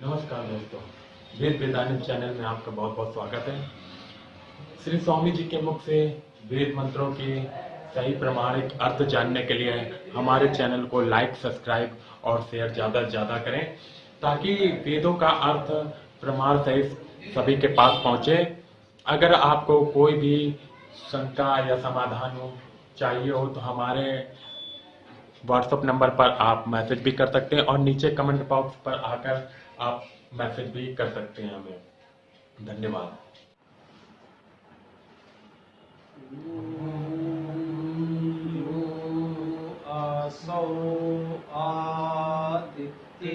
नमस्कार दोस्तों, वेद वेदांत चैनल में आपका बहुत बहुत स्वागत है। श्री स्वामी जी के मुख से वेद मंत्रों के सही प्रमाणिक अर्थ जानने के लिए हमारे चैनल को लाइक, सब्सक्राइब और शेयर ज़्यादा से ज़्यादा करें, ताकि वेदों का अर्थ प्रमाण सहित सभी के पास पहुँचे। अगर आपको कोई भी शंका या समाधान चाहिए हो तो हमारे व्हाट्सएप नंबर पर आप मैसेज भी कर सकते हैं और नीचे कमेंट बॉक्स पर आकर आप मैसेज भी कर सकते हैं हमें। धन्यवाद। असौ आदित्ये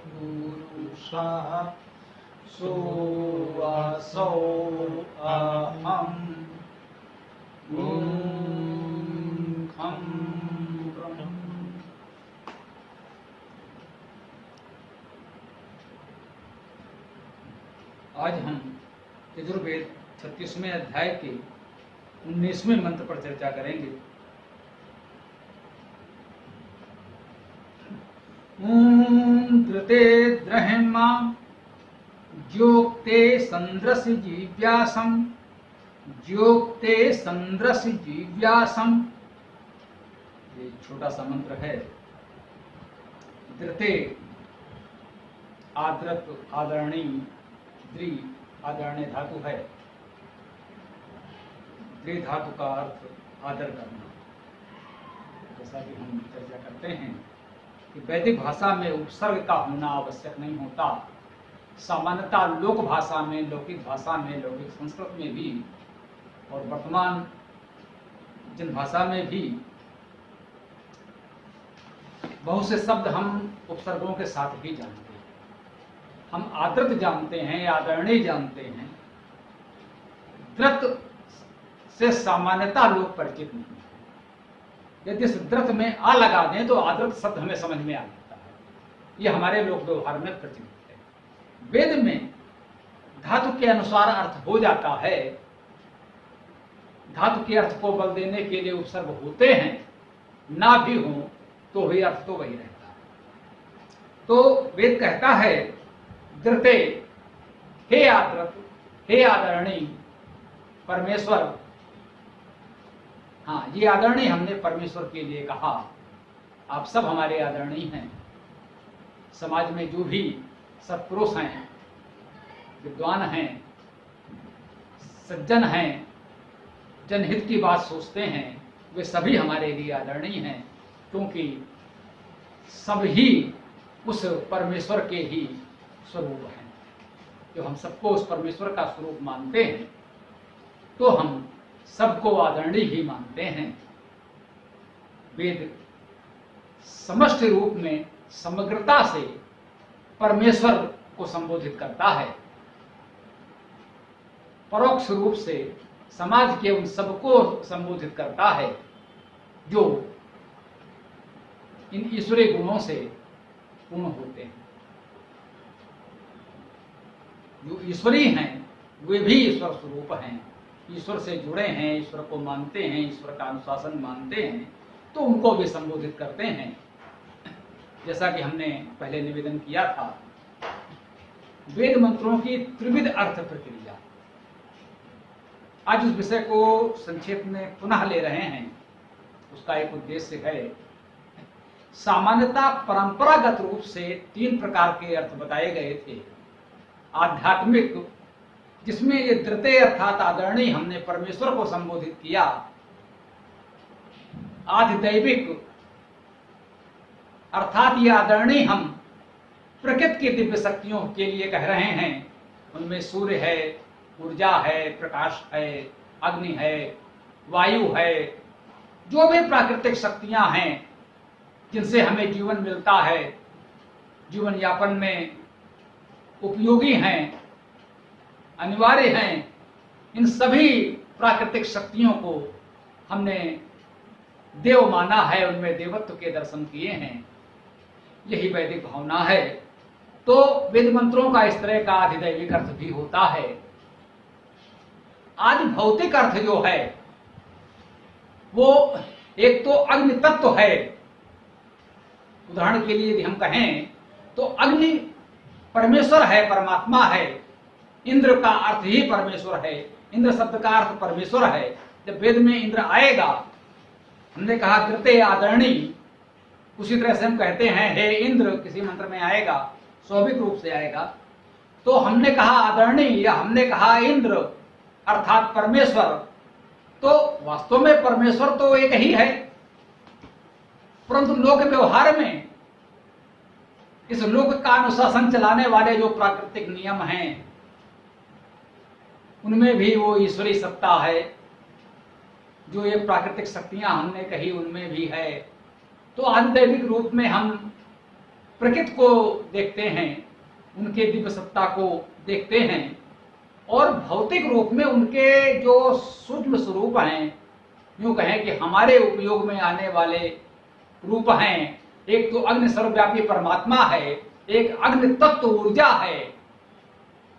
पुरुषः सोऽसौ अहम् खं ब्रह्म। आज हम यजुर्वेद 36वें अध्याय के 19वें मंत्र पर चर्चा करेंगे। धृते द्रहिमा ज्योक्ते संद्रसि जीव्यासम ज्योक्ते संद्रसि जीव्यासम। ये छोटा सा मंत्र है। धृते आदृत आदरणीय, द्रि आदरणीय धातु है। द्रि धातु का अर्थ आदर करना। जैसा कि हम चर्चा करते हैं कि वैदिक भाषा में उपसर्ग का होना आवश्यक नहीं होता। सामान्यतः लोक भाषा में, लौकिक भाषा में, लौकिक संस्कृत में भी और वर्तमान जिन भाषा में भी बहुत से शब्द हम उपसर्गों के साथ भी जानते हैं। हम आदृत जानते हैं, आदरणीय जानते हैं। द्रत से सामान्यतः लोग परिचित नहीं है। यदि इस द्रत में आ लगा दें तो आदृत शब्द हमें समझ में आ जाता है। ये हमारे लोक व्यवहार में प्रचलित है। वेद में धातु के अनुसार अर्थ हो जाता है। धातु के अर्थ को बल देने के लिए उपसर्ग होते हैं, ना भी हो तो भी अर्थ तो वही रहता है। तो वेद कहता है धृते, हे आदृत, हे आदरणीय परमेश्वर। हाँ, ये आदरणीय हमने परमेश्वर के लिए कहा। आप सब हमारे आदरणीय हैं। समाज में जो भी सत्पुरुष हैं, विद्वान हैं, सज्जन हैं, जनहित की बात सोचते हैं, वे सभी हमारे लिए आदरणीय हैं, क्योंकि सब ही उस परमेश्वर के ही स्वरूप हैं। जो हम सबको उस परमेश्वर का स्वरूप मानते हैं तो हम सबको आदरणीय ही मानते हैं। वेद समष्टि रूप में समग्रता से परमेश्वर को संबोधित करता है। परोक्ष रूप से समाज के उन सबको संबोधित करता है जो इन ईश्वरीय गुणों से पूर्ण होते हैं। जो ईश्वरीय हैं वे भी ईश्वर स्वरूप हैं, ईश्वर से जुड़े हैं, ईश्वर को मानते हैं, ईश्वर का अनुशासन मानते हैं, तो उनको भी संबोधित करते हैं। जैसा कि हमने पहले निवेदन किया था, वेद मंत्रों की त्रिविध अर्थ प्रक्रिया। आज उस विषय को संक्षेप में पुनः ले रहे हैं। उसका एक उद्देश्य है। सामान्यतः परंपरागत रूप से 3 प्रकार के अर्थ बताए गए थे। आध्यात्मिक, जिसमें ये धृते अर्थात आदरणीय हमने परमेश्वर को संबोधित किया। आधिदैविक अर्थात ये आदरणीय हम प्रकृति की दिव्य शक्तियों के लिए कह रहे हैं। उनमें सूर्य है, ऊर्जा है, प्रकाश है, अग्नि है, वायु है, जो भी प्राकृतिक शक्तियां हैं जिनसे हमें जीवन मिलता है, जीवन यापन में उपयोगी हैं, अनिवार्य हैं, इन सभी प्राकृतिक शक्तियों को हमने देव माना है, उनमें देवत्व के दर्शन किए हैं। यही वैदिक भावना है। तो वेद मंत्रों का इस तरह का आधिदैविक अर्थ भी होता है। आदि भौतिक अर्थ जो है वो एक तो अग्नि तत्व है। उदाहरण के लिए यदि हम कहें तो अग्नि परमेश्वर है, परमात्मा है। इंद्र का अर्थ ही परमेश्वर है, इंद्र शब्द का अर्थ परमेश्वर है। जब वेद में इंद्र आएगा, हमने कहा कृत्य आदरणीय, उसी तरह से हम कहते हैं हे इंद्र, किसी मंत्र में आएगा, स्वाभाविक रूप से आएगा। तो हमने कहा आदरणीय या हमने कहा इंद्र अर्थात परमेश्वर, तो वास्तव में परमेश्वर तो एक ही है, परंतु लोक व्यवहार में इस लोक का अनुशासन चलाने वाले जो प्राकृतिक नियम हैं, उनमें भी वो ईश्वरी सत्ता है। जो ये प्राकृतिक शक्तियां हमने कही उनमें भी है। तो आधिदैविक रूप में हम प्रकृति को देखते हैं, उनके दिव्य सत्ता को देखते हैं, और भौतिक रूप में उनके जो सूक्ष्म स्वरूप हैं, यूं कहें कि हमारे उपयोग में आने वाले रूप हैं। एक तो अग्नि सर्वव्यापी परमात्मा है, एक अग्नि तत्व ऊर्जा है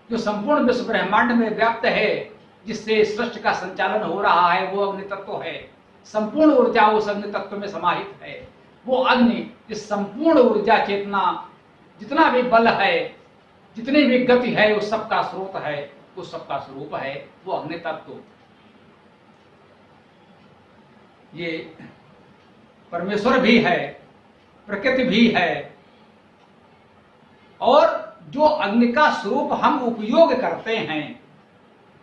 जो संपूर्ण विश्व ब्रह्मांड में व्याप्त है, जिससे सृष्टि का संचालन हो रहा है, वो अग्नि तत्व है। संपूर्ण ऊर्जा उस अग्नि तत्व में समाहित है। वो अग्नि, इस संपूर्ण ऊर्जा चेतना, जितना भी बल है, जितनी भी गति है, उस सब का स्रोत है, उस सब का स्वरूप है वो अग्नि तत्व। ये परमेश्वर भी है, प्रकृति भी है, और जो अग्नि का स्वरूप हम उपयोग करते हैं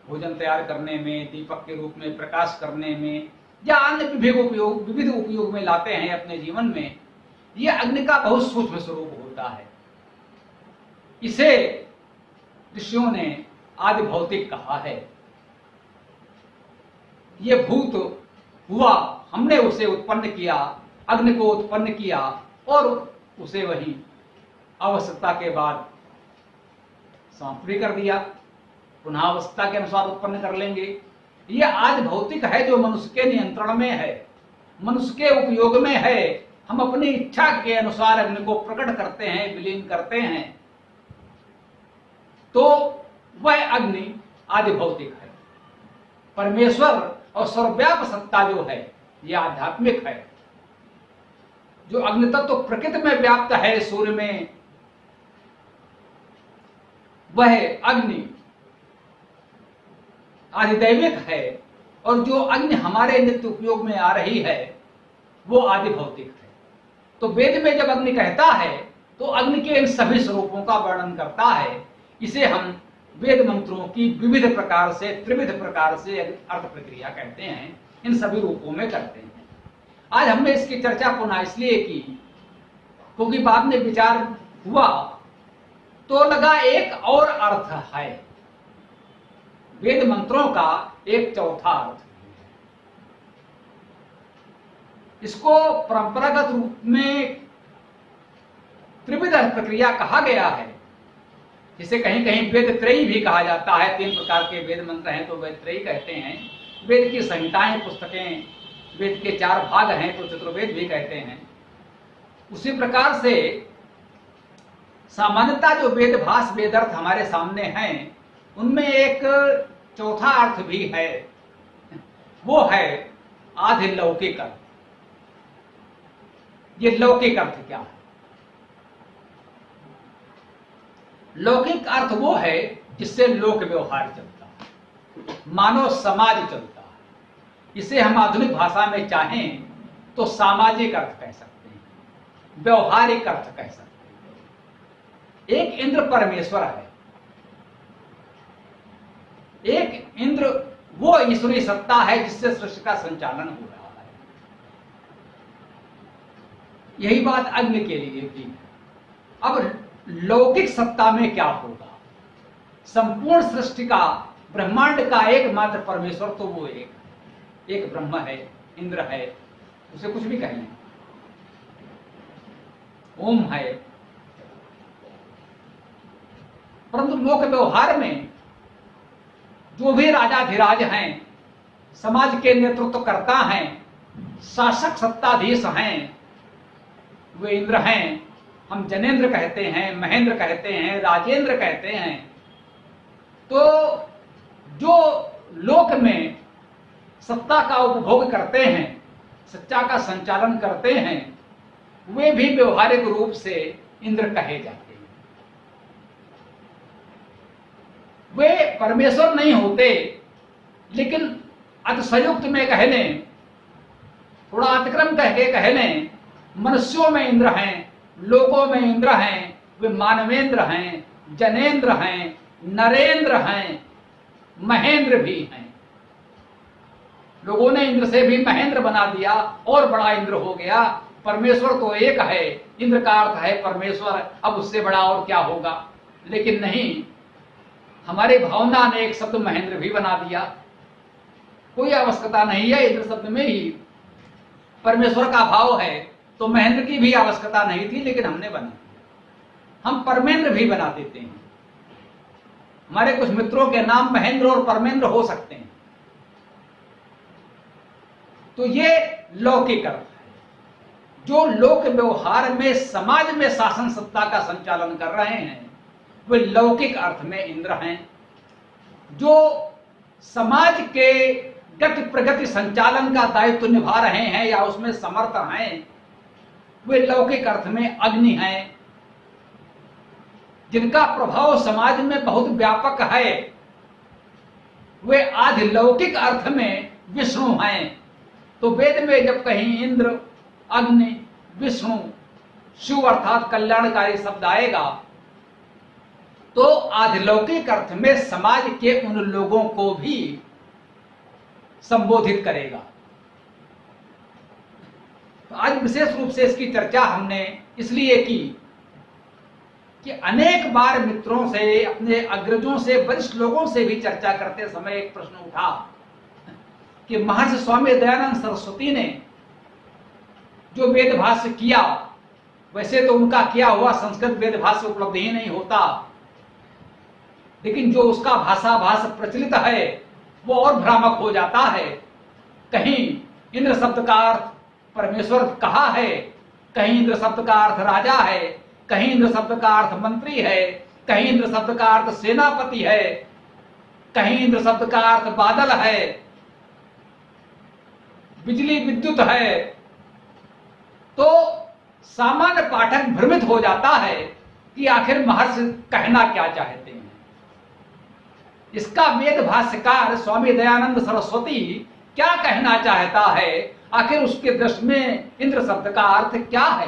भोजन तैयार करने में, दीपक के रूप में प्रकाश करने में, या अन्य विविध उपयोग में लाते हैं अपने जीवन में, ये अग्नि का बहुत सूक्ष्म स्वरूप होता है। इसे ऋषियों ने आदि भौतिक कहा है। ये भूत हुआ, हमने उसे उत्पन्न किया, अग्नि को उत्पन्न किया, और उसे वही आवश्यकता के बाद समाप्त कर दिया, पुनः आवश्यकता के अनुसार उत्पन्न कर लेंगे। ये आदि भौतिक है जो मनुष्य के नियंत्रण में है, मनुष्य के उपयोग में है। हम अपनी इच्छा के अनुसार अग्नि को प्रकट करते हैं, विलीन करते हैं, तो वह अग्नि आदि भौतिक है। परमेश्वर और सर्वव्यापक सत्ता जो है यह आध्यात्मिक है। जो अग्नि तत्व तो प्रकृति में व्याप्त है, सूर्य में, वह अग्नि आधिदैविक है, और जो अग्नि हमारे नित्य उपयोग में आ रही है वो आदि भौतिक है। तो वेद में जब अग्नि कहता है तो अग्नि के इन सभी स्वरूपों का वर्णन करता है। इसे हम वेद मंत्रों की विविध प्रकार से, त्रिविध प्रकार से अर्थ प्रक्रिया कहते हैं, इन सभी रूपों में करते हैं। आज हमने इसकी चर्चा पुनः इसलिए की क्योंकि बाद में विचार हुआ तो लगा एक और अर्थ है, वेद मंत्रों का एक चौथा अर्थ। इसको परंपरागत रूप में त्रिविध प्रक्रिया कहा गया है, जिसे कहीं कहीं वेद त्रयी भी कहा जाता है। 3 प्रकार के वेद मंत्र हैं तो वेद त्रयी कहते हैं। वेद की संहिताएं, पुस्तकें, वेद के 4 भाग हैं तो चतुर्वेद भी कहते हैं। उसी प्रकार से सामान्यतः जो वेद भाष, वेद अर्थ हमारे सामने हैं, उनमें एक चौथा अर्थ भी है, वो है आधिलौकिक अर्थ। ये लौकिक अर्थ क्या है? लौकिक अर्थ वो है जिससे लोक व्यवहार चलता है, मानव समाज चलता है। इसे हम आधुनिक भाषा में चाहें तो सामाजिक अर्थ कह सकते हैं, व्यवहारिक अर्थ कह सकते हैं। एक इंद्र परमेश्वर है, एक इंद्र वो ईश्वरी सत्ता है जिससे सृष्टि का संचालन हो रहा है। यही बात अग्नि के लिए भी है। अब लौकिक सत्ता में क्या होगा? संपूर्ण सृष्टि का, ब्रह्मांड का एकमात्र परमेश्वर तो वो एक ब्रह्म है, इंद्र है, उसे कुछ भी कहें, ओम है। परंतु लोक व्यवहार में जो भी राजाधिराज हैं, समाज के नेतृत्व करता हैं, शासक सत्ताधीश हैं, वे इंद्र हैं। हम जनेंद्र कहते हैं, महेंद्र कहते हैं, राजेंद्र कहते हैं। तो जो लोक में सत्ता का उपभोग करते हैं, सत्ता का संचालन करते हैं, वे भी व्यवहारिक रूप से इंद्र कहे जाते हैं। वे परमेश्वर नहीं होते, लेकिन अतिशयोक्त में कह लें, थोड़ा अतिक्रम कह के कह लें, मनुष्यों में इंद्र हैं, लोकों में इंद्र हैं, वे मानवेंद्र हैं, जनेंद्र हैं, नरेंद्र हैं, महेंद्र भी हैं। लोगों ने इंद्र से भी महेंद्र बना दिया और बड़ा इंद्र हो गया। परमेश्वर तो एक है, इंद्र का अर्थ है परमेश्वर, अब उससे बड़ा और क्या होगा। लेकिन नहीं, हमारी भावना ने एक शब्द महेंद्र भी बना दिया। कोई आवश्यकता नहीं है, इंद्र शब्द में ही परमेश्वर का भाव है, तो महेंद्र की भी आवश्यकता नहीं थी, लेकिन हमने बना दिया। हम परमेंद्र भी बना देते हैं। हमारे कुछ मित्रों के नाम महेंद्र और परमेंद्र हो सकते हैं। तो ये लौकिक अर्थ है। जो लोक व्यवहार में समाज में शासन सत्ता का संचालन कर रहे हैं, वे लौकिक अर्थ में इंद्र हैं। जो समाज के गति प्रगति संचालन का दायित्व निभा रहे हैं या उसमें समर्थ हैं, वे लौकिक अर्थ में अग्नि हैं। जिनका प्रभाव समाज में बहुत व्यापक है, वे आधि लौकिक अर्थ में विष्णु हैं। तो वेद में जब कहीं इंद्र, अग्नि, विष्णु, शिव अर्थात कल्याणकारी शब्द आएगा, तो आधिलौकिक अर्थ में समाज के उन लोगों को भी संबोधित करेगा। तो आज विशेष रूप से इसकी चर्चा हमने इसलिए की कि अनेक बार मित्रों से, अपने अग्रजों से, वरिष्ठ लोगों से भी चर्चा करते समय एक प्रश्न उठा कि महर्षि स्वामी दयानंद सरस्वती ने जो वेद भाष्य किया, वैसे तो उनका किया हुआ संस्कृत वेद भाष्य उपलब्ध ही नहीं होता, लेकिन जो उसका भाषा भाष प्रचलित है वो और भ्रामक हो जाता है। कहीं इंद्र शब्द का अर्थ परमेश्वर कहा है, कहीं इंद्र शब्द का अर्थ राजा है, कहीं इंद्र शब्द का अर्थ मंत्री है, कहीं इंद्र शब्द का अर्थ सेनापति है, कहीं इंद्र शब्द का अर्थ बादल है, बिजली विद्युत है। तो सामान्य पाठक भ्रमित हो जाता है कि आखिर महर्षि कहना क्या चाहते हैं। इसका वेद भाष्यकार स्वामी दयानंद सरस्वती क्या कहना चाहता है, आखिर उसके दृष्टि में इंद्र शब्द का अर्थ क्या है।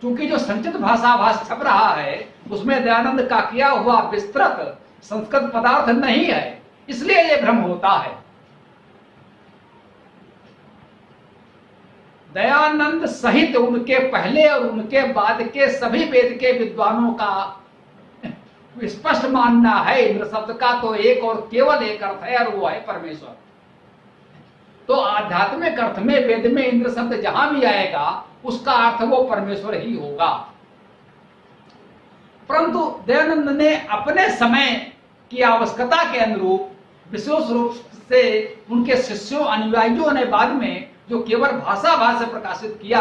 क्योंकि जो संचित भाषा भाष छप रहा है उसमें दयानंद का किया हुआ विस्तृत संस्कृत पदार्थ नहीं है, इसलिए यह भ्रम होता है। दयानंद सहित उनके पहले और उनके बाद के सभी वेद के विद्वानों का स्पष्ट मानना है, इंद्र शब्द का तो एक और केवल एक अर्थ है और वो है परमेश्वर। तो आध्यात्मिक अर्थ में वेद में इंद्र शब्द जहां भी आएगा उसका अर्थ वो परमेश्वर ही होगा। परंतु दयानंद ने अपने समय की आवश्यकता के अनुरूप विशेष रूप से उनके शिष्यों अनुयायियों ने बाद में जो केवल भाषा भाष्य प्रकाशित किया,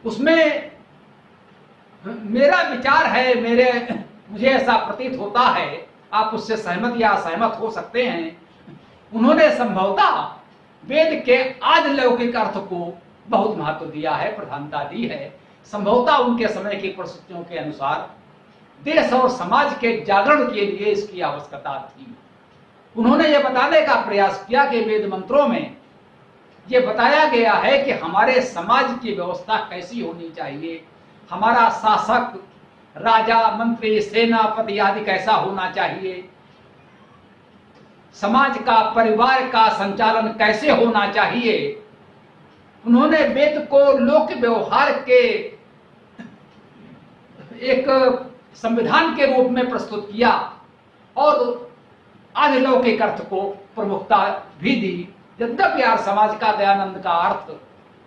उसमें मेरा विचार है, मुझे ऐसा प्रतीत होता है, आप उससे सहमत या असहमत हो सकते हैं, उन्होंने संभवतः वेद के आदि लौकिक अर्थ को बहुत महत्व दिया है, प्रधानता दी है। संभवतः उनके समय की परिस्थितियों के अनुसार देश और समाज के जागरण के लिए इसकी आवश्यकता थी। उन्होंने यह बताने का प्रयास किया कि वेद मंत्रों में यह बताया गया है कि हमारे समाज की व्यवस्था कैसी होनी चाहिए, हमारा शासक, राजा, मंत्री, सेनापति आदि कैसा होना चाहिए, समाज का, परिवार का संचालन कैसे होना चाहिए। उन्होंने वेद को लोक व्यवहार के एक संविधान के रूप में प्रस्तुत किया और आधिलौकिक अर्थ को प्रमुखता भी दी। यद्यपि यार समाज का दयानंद का अर्थ,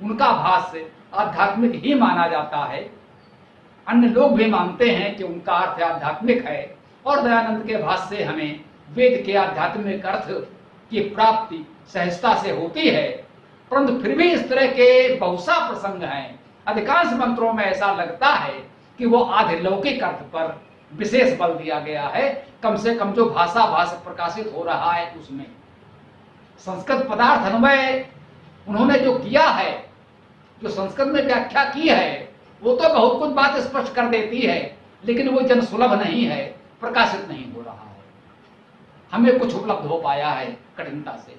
उनका भाष्य आध्यात्मिक ही माना जाता है, अन्य लोग भी मानते हैं कि उनका अर्थ आध्यात्मिक है और दयानंद के भाष्य से हमें वेद के आध्यात्मिक अर्थ की प्राप्ति सहजता से होती है। परंतु फिर भी इस तरह के बहुत सा प्रसंग हैं, अधिकांश मंत्रों में ऐसा लगता है कि वो आधिलौकिक अर्थ पर विशेष बल दिया गया है। कम से कम जो भाषा भाष्य प्रकाशित हो रहा है उसमें संस्कृत पदार्थ अन्वय उन्होंने जो किया है, जो संस्कृत में व्याख्या की है, वो तो बहुत कुछ बात स्पष्ट कर देती है, लेकिन वो जन सुलभ नहीं है, प्रकाशित नहीं हो रहा है। हमें कुछ उपलब्ध हो पाया है कठिनता से।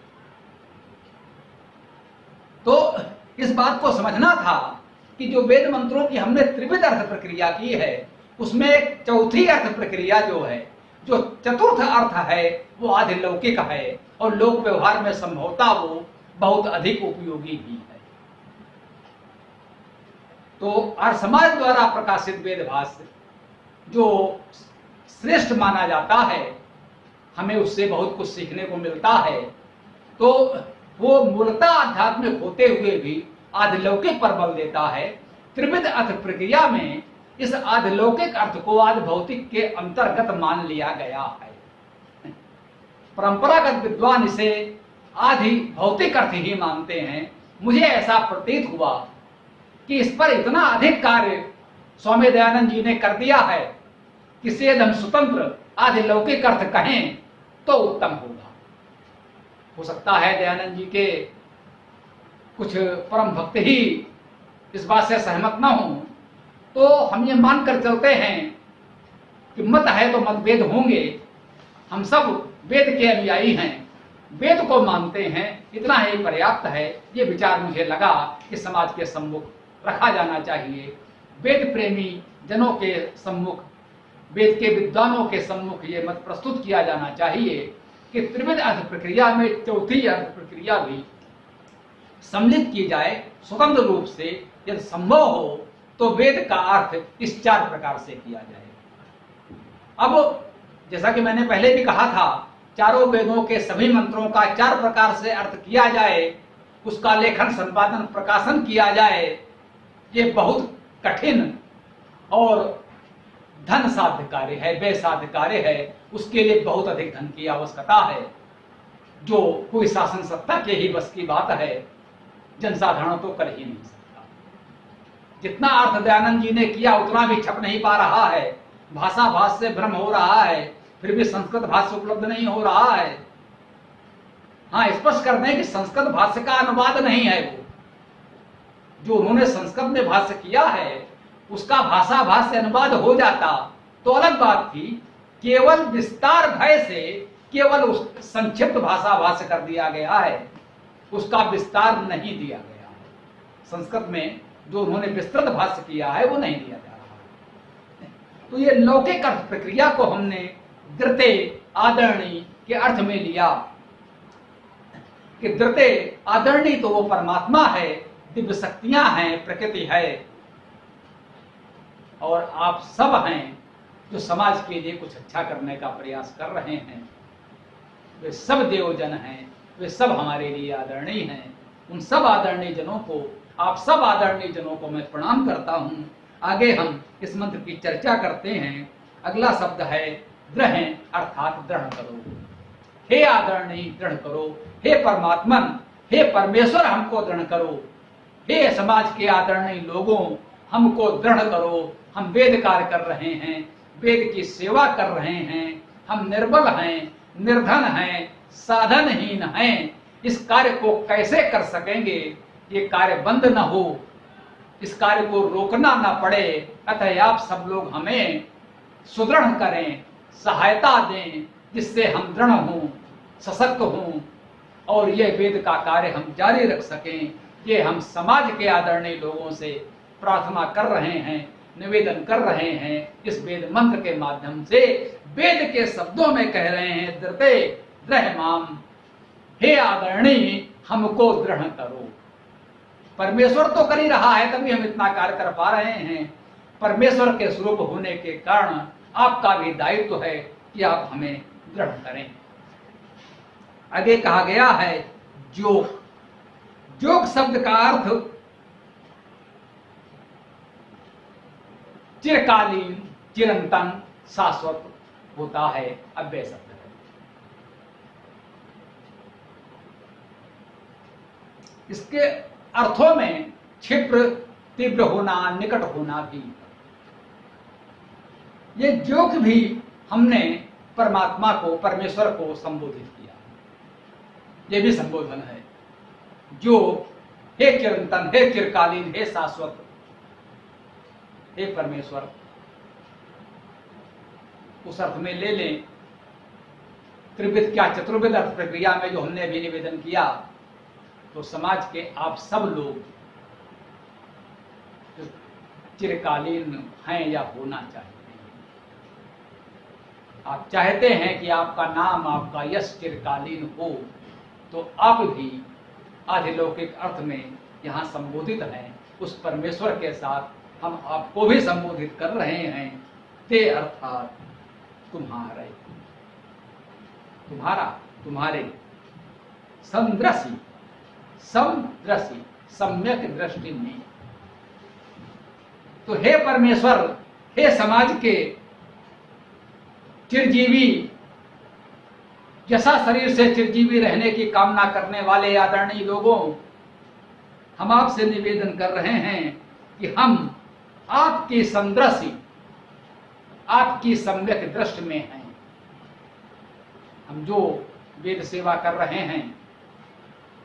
तो इस बात को समझना था कि जो वेद मंत्रों की हमने त्रिविध अर्थ प्रक्रिया की है, उसमें एक चौथी अर्थ प्रक्रिया जो है, जो चतुर्थ अर्थ है, वो आधिलौकिक है और लोक व्यवहार में संभवतः वो बहुत अधिक उपयोगी भी है। तो आर्य समाज द्वारा प्रकाशित वेद भाष्य जो श्रेष्ठ माना जाता है, हमें उससे बहुत कुछ सीखने को मिलता है। तो वो मूलतः आध्यात्मिक होते हुए भी आधिलौकिक पर बल देता है। त्रिविध अर्थ प्रक्रिया में इस आधिलौकिक अर्थ को आधि भौतिक के अंतर्गत मान लिया गया है। परंपरागत विद्वान इसे आधि भौतिक अर्थ ही मानते हैं। मुझे ऐसा प्रतीत हुआ कि इस पर इतना अधिक कार्य स्वामी दयानंद जी ने कर दिया है कि शायद हम स्वतंत्र आधिलौकिक अर्थ कहें तो उत्तम होगा। हो सकता है दयानंद जी के कुछ परम भक्त ही इस बात से सहमत ना हो, तो हम ये मानकर चलते हैं कि मत है तो मतभेद होंगे, हम सब वेद के अनुयायी हैं, वेद को मानते हैं, इतना ही पर्याप्त है। ये विचार मुझे लगा कि समाज के सम्मुख रखा जाना चाहिए। वेद प्रेमी जनों के सम्मुख, वेद के विद्वानों के सम्मुख ये मत प्रस्तुत किया जाना चाहिए कि त्रिविध अर्थ प्रक्रिया में चौथी अर्थ प्रक्रिया भी सम्मिलित की जाए स्वतंत्र रूप से। यदि संभव हो तो वेद का अर्थ इस 4 प्रकार से किया जाए। अब जैसा कि मैंने पहले भी कहा था, चारों वेदों के सभी मंत्रों का 4 प्रकार से अर्थ किया जाए, उसका लेखन, संपादन, प्रकाशन किया जाए, ये बहुत कठिन और धन साध्य कार्य है, व्यय साध्य कार्य है। उसके लिए बहुत अधिक धन की आवश्यकता है, जो कोई शासन सत्ता के ही बस की बात है, जनसाधारण तो कर ही नहीं सकता। जितना अर्थ दयानंद जी ने किया उतना भी छप नहीं पा रहा है। भाषा भाष से भ्रम हो रहा है, फिर भी संस्कृत भाष्य उपलब्ध नहीं हो रहा है। हाँ, स्पष्ट कर दें कि संस्कृत भाष्य का अनुवाद नहीं है वो, जो उन्होंने संस्कृत में भाष्य किया है उसका भाषा भाष्य अनुवाद हो जाता तो अलग बात थी। केवल विस्तार भय से केवल उस संक्षिप्त भाषा भाष्य कर दिया गया है, उसका विस्तार नहीं दिया गया है। संस्कृत में जो उन्होंने विस्तृत भाष्य किया है वो नहीं दिया जा रहा है। तो ये लौकिक अर्थ प्रक्रिया को हमने द्रते आदरणी के अर्थ में लिया कि द्रते आदरणी तो वो परमात्मा है, दिव्य शक्तियां हैं, प्रकृति है, और आप सब हैं जो समाज के लिए कुछ अच्छा करने का प्रयास कर रहे हैं। वे सब देवजन हैं, वे सब हमारे लिए आदरणीय हैं। उन सब आदरणीय जनों को, आप सब आदरणीय जनों को मैं प्रणाम करता हूं। आगे हम इस मंत्र की चर्चा करते हैं। अगला शब्द है दृढ़, अर्थात दृढ़ करो। हे आदरणीय दृढ़ करो, हे परमात्मन, हे परमेश्वर हमको दृढ़ करो। हे समाज के आदरणीय लोगों, हमको दृढ़ करो। हम वेद कार्य कर रहे हैं, वेद की सेवा कर रहे हैं, हम निर्बल हैं, निर्धन हैं, साधनहीन हैं। इस कार्य को कैसे कर सकेंगे? ये कार्य बंद न हो, इस कार्य को रोकना न पड़े। अतः आप सब लोग हमें सुदृढ़ करें, सहायता दें, जिससे हम दृढ़ हों, सशक्त हों और ये वेद का कार्य हम जारी रख सकें। ये हम समाज के आदरणीय लोगों से प्रार्थना कर रहे हैं, निवेदन कर रहे हैं। इस वेद मंत्र के माध्यम से वेद के शब्दों में कह रहे हैं, दृते दृढ़ माम, हे आदरणीय हमको दृढ़ करो। परमेश्वर तो कर ही रहा है, तभी हम इतना कार्य कर पा रहे हैं। परमेश्वर के स्वरूप होने के कारण आपका भी दायित्व है कि आप हमें दृढ़ करें। आगे कहा गया है योग। योग शब्द का अर्थ चिरकालीन, चिरंतन, शाश्वत होता है। अव्यय शब्द है। इसके अर्थों में क्षिप्र, तीव्र होना, निकट होना भी। ये योग भी हमने परमात्मा को, परमेश्वर को संबोधित किया, ये भी संबोधन है। जो हे चिरंतन, हे चिरकालीन, हे शाश्वत, हे परमेश्वर, उस अर्थ में ले लें त्रिविध क्या चतुर्विध अर्थ प्रक्रिया में जो हमने भी निवेदन किया, तो समाज के आप सब लोग चिरकालीन हैं या होना चाहते हैं। आप चाहते हैं कि आपका नाम, आपका यश चिरकालीन हो, तो आप भी आधिलौकिक अर्थ में यहाँ संबोधित हैं। उस परमेश्वर के साथ हम आपको भी संबोधित कर रहे हैं। ते अर्थात तुम्हारे, तुम्हारा, तुम्हारे, समदृशि, समदृशि, सम्यक दृष्टि में। तो हे परमेश्वर, हे समाज के चिरजीवी, जैसा शरीर से चिरजीवी रहने की कामना करने वाले आदरणीय लोगों, हम आपसे निवेदन कर रहे हैं कि हम आपकी समदृशि, आपकी सम्यक दृष्टि में हैं। हम जो वेद सेवा कर रहे हैं,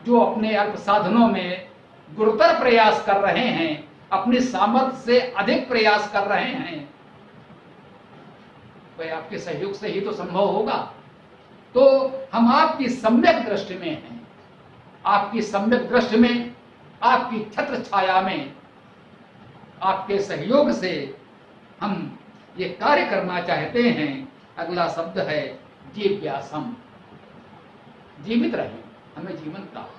जो अपने अल्प साधनों में गुरुतर प्रयास कर रहे हैं, अपनी सामर्थ्य से अधिक प्रयास कर रहे हैं, वह आपके सहयोग से ही तो संभव होगा। तो हम आपकी सम्यक दृष्टि में हैं। आपकी सम्यक दृष्टि में, आपकी छत्र छाया में, आपके सहयोग से हम ये कार्य करना चाहते हैं। अगला शब्द है जीव्यासम, जीवित रहें, हमें जीवन प्राप्त।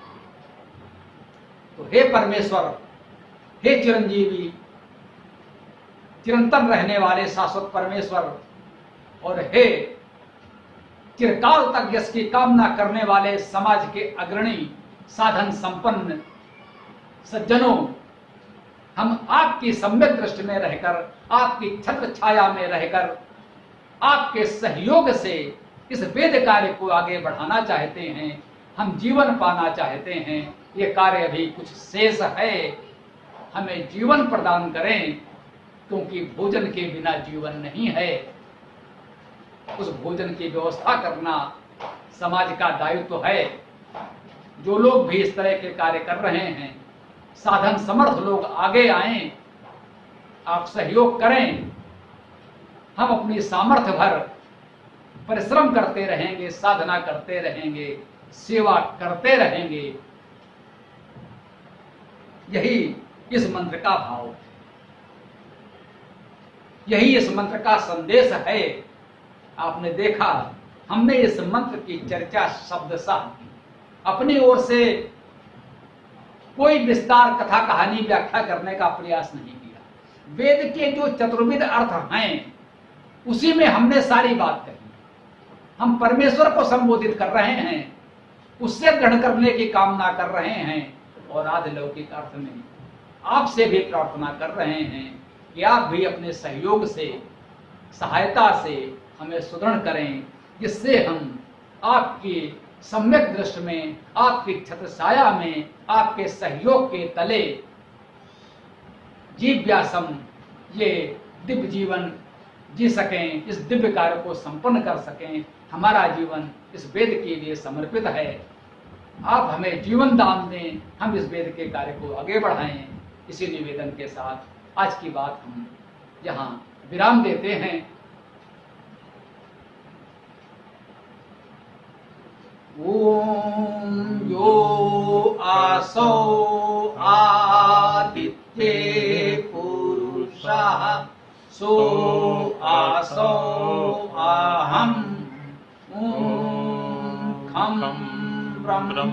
तो हे परमेश्वर, हे चिरंजीवी, चिरंतन रहने वाले शाश्वत परमेश्वर, और हे चिरकाल तक यश की कामना करने वाले समाज के अग्रणी साधन संपन्न सज्जनों, हम आपकी सम्यक दृष्टि में रहकर, आपकी छत्र छाया में रहकर, आपके सहयोग से इस वेद कार्य को आगे बढ़ाना चाहते हैं। हम जीवन पाना चाहते हैं। ये कार्य अभी कुछ शेष है, हमें जीवन प्रदान करें, क्योंकि भोजन के बिना जीवन नहीं है। उस भोजन की व्यवस्था करना समाज का दायित्व है। जो लोग भी इस तरह के कार्य कर रहे हैं, साधन समर्थ लोग आगे आएं, आप सहयोग करें। हम अपनी सामर्थ्य भर परिश्रम करते रहेंगे, साधना करते रहेंगे, सेवा करते रहेंगे। यही इस मंत्र का भाव है, यही इस मंत्र का संदेश है। आपने देखा, हमने इस मंत्र की चर्चा शब्दशः की, अपनी ओर से कोई विस्तार कथा कहानी व्याख्या करने का प्रयास नहीं किया। वेद के जो चतुर्विध अर्थ हैं, उसी में हमने सारी बात कही। हम परमेश्वर को संबोधित कर रहे हैं, उससे ग्रहण करने की कामना कर रहे हैं, और आधिलौकिक अर्थ में आपसे भी प्रार्थना कर रहे हैं कि आप भी अपने सहयोग से, सहायता से हमें सुदृढ़ करें, जिससे हम आपकी सम्यक दृष्टि में, आपकी छत्र छाया में, आपके सहयोग के तले जीव्यासम, ये दिव्य जीवन जी सकें, इस दिव्य कार्य को संपन्न कर सकें। हमारा जीवन इस वेद के लिए समर्पित है। आप हमें जीवन दान दें, हम इस वेद के कार्य को आगे बढ़ाएं। इसी निवेदन के साथ आज की बात हम यहाँ विराम देते हैं। ओम यो आसो आदित्ये पुरुषः सो आसो आहम ओम खम ब्रह्म।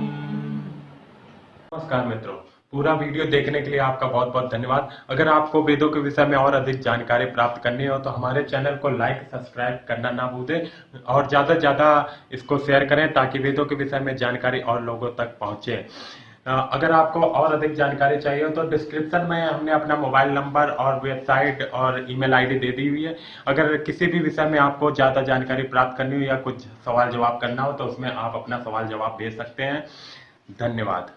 नमस्कार मित्रों, पूरा वीडियो देखने के लिए आपका बहुत बहुत धन्यवाद। अगर आपको वेदों के विषय में और अधिक जानकारी प्राप्त करनी हो तो हमारे चैनल को लाइक सब्सक्राइब करना ना भूलें, और ज़्यादा से ज़्यादा इसको शेयर करें ताकि वेदों के विषय में जानकारी और लोगों तक पहुँचे। अगर आपको और अधिक जानकारी चाहिए हो तो डिस्क्रिप्शन में हमने अपना मोबाइल नंबर और वेबसाइट और ईमेल आईडी दे दी हुई है। अगर किसी भी विषय में आपको ज़्यादा जानकारी प्राप्त करनी हो या कुछ सवाल जवाब करना हो तो उसमें आप अपना सवाल जवाब भेज सकते हैं। धन्यवाद।